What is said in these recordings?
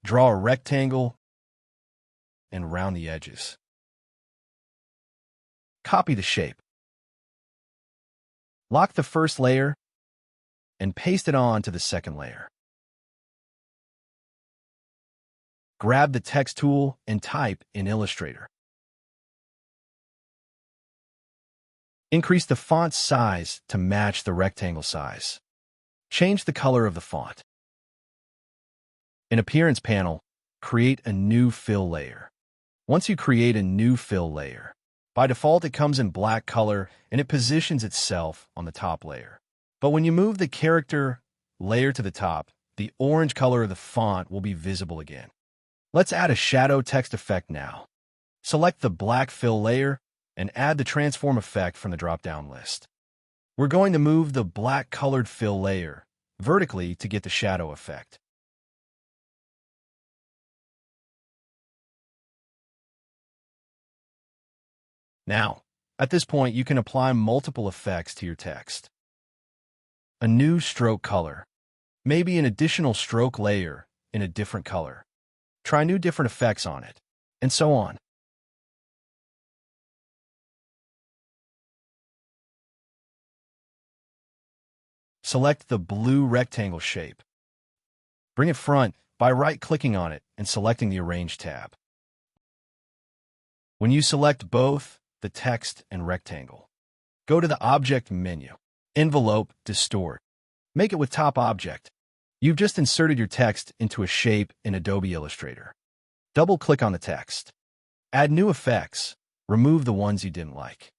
Draw a rectangle and round the edges. Copy the shape. Lock the first layer and paste it on to the second layer. Grab the text tool and type in Illustrator. Increase the font size to match the rectangle size. Change the color of the font. In Appearance panel, create a new fill layer. Once you create a new fill layer, by default it comes in black color and it positions itself on the top layer. But when you move the character layer to the top, the orange color of the font will be visible again. Let's add a shadow text effect now. Select the black fill layer and add the transform effect from the drop-down list. We're going to move the black colored fill layer vertically to get the shadow effect. Now, at this point, you can apply multiple effects to your text. A new stroke color, maybe an additional stroke layer in a different color. Try new different effects on it, and so on. Select the blue rectangle shape. Bring it front by right-clicking on it and selecting the Arrange tab. When you select both the text and rectangle, go to the Object menu, Envelope, Distort. Make it with Top Object. You've just inserted your text into a shape in Adobe Illustrator. Double-click on the text. Add new effects. Remove the ones you didn't like.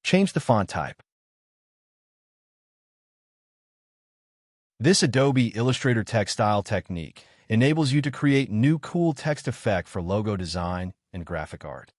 Change the font type. This Adobe Illustrator text style technique enables you to create new cool text effect for logo design and graphic art.